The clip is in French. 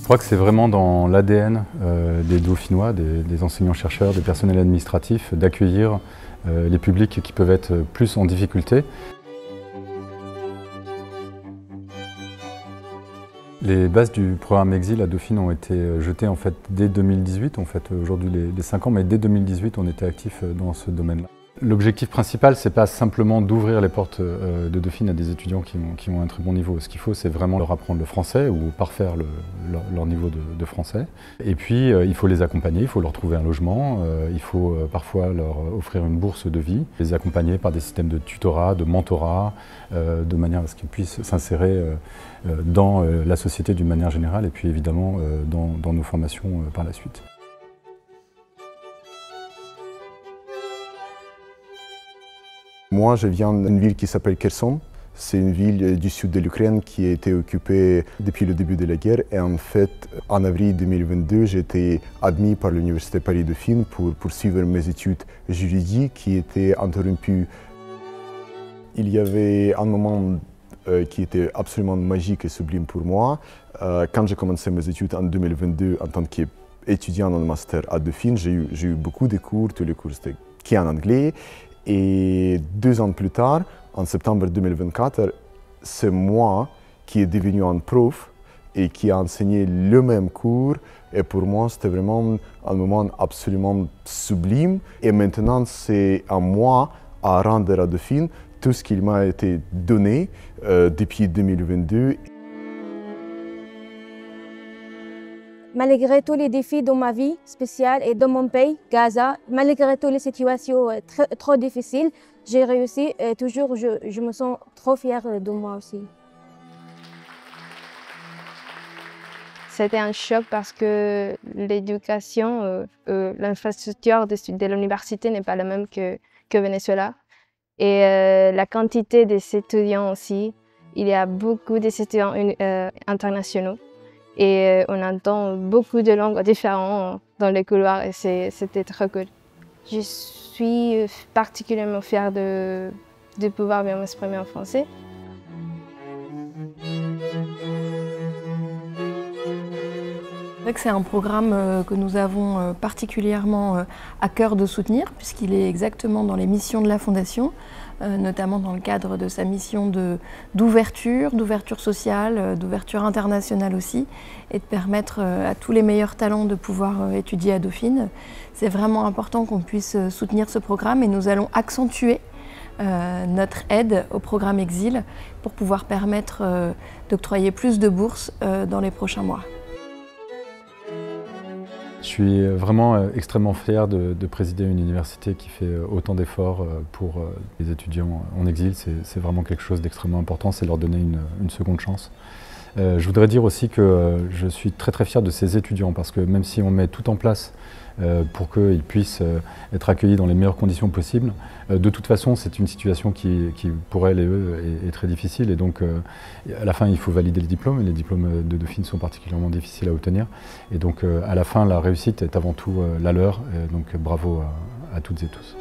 crois que c'est vraiment dans l'ADN des Dauphinois, des enseignants-chercheurs, des personnels administratifs, d'accueillir les publics qui peuvent être plus en difficulté. Les bases du programme Exil à Dauphine ont été jetées en fait dès 2018. On fête aujourd'hui les 5 ans, mais dès 2018, on était actifs dans ce domaine-là. L'objectif principal, c'est pas simplement d'ouvrir les portes de Dauphine à des étudiants qui ont un très bon niveau. Ce qu'il faut, c'est vraiment leur apprendre le français ou parfaire leur niveau de français. Et puis, il faut les accompagner, il faut leur trouver un logement, il faut parfois leur offrir une bourse de vie, les accompagner par des systèmes de tutorat, de mentorat, de manière à ce qu'ils puissent s'insérer dans la société d'une manière générale et puis évidemment dans nos formations par la suite. Moi, je viens d'une ville qui s'appelle Kherson. C'est une ville du sud de l'Ukraine qui a été occupée depuis le début de la guerre. Et en fait, en avril 2022, j'ai été admis par l'Université Paris-Dauphine pour poursuivre mes études juridiques qui étaient interrompues. Il y avait un moment qui était absolument magique et sublime pour moi. Quand j'ai commencé mes études en 2022 en tant qu'étudiant en master à Dauphine, j'ai eu beaucoup de cours, tous les cours étaient en anglais. Et 2 ans plus tard, en septembre 2024, c'est moi qui est devenu un prof et qui a enseigné le même cours. Et pour moi, c'était vraiment un moment absolument sublime. Et maintenant, c'est à moi à rendre à Dauphine tout ce qui m'a été donné depuis 2022. Malgré tous les défis dans ma vie spéciale et dans mon pays, Gaza, malgré toutes les situations trop difficiles, j'ai réussi et toujours je me sens trop fière de moi aussi. C'était un choc parce que l'éducation, l'infrastructure de l'université n'est pas la même que Venezuela. Et la quantité des étudiants aussi, il y a beaucoup d'étudiants internationaux. Et on entend beaucoup de langues différentes dans les couloirs et c'était très cool. Je suis particulièrement fière de pouvoir bien m'exprimer en français. C'est un programme que nous avons particulièrement à cœur de soutenir puisqu'il est exactement dans les missions de la Fondation, notamment dans le cadre de sa mission d'ouverture sociale, d'ouverture internationale aussi, et de permettre à tous les meilleurs talents de pouvoir étudier à Dauphine. C'est vraiment important qu'on puisse soutenir ce programme et nous allons accentuer notre aide au programme Exil pour pouvoir permettre d'octroyer plus de bourses dans les prochains mois. Je suis vraiment extrêmement fier de présider une université qui fait autant d'efforts pour les étudiants en exil. C'est vraiment quelque chose d'extrêmement important, c'est leur donner une seconde chance. Je voudrais dire aussi que je suis très fier de ces étudiants parce que même si on met tout en place pour qu'ils puissent être accueillis dans les meilleures conditions possibles, de toute façon c'est une situation qui pour elles et eux est très difficile et donc à la fin il faut valider les diplômes et les diplômes de Dauphine sont particulièrement difficiles à obtenir et donc à la fin la réussite est avant tout la leur, donc bravo à toutes et tous.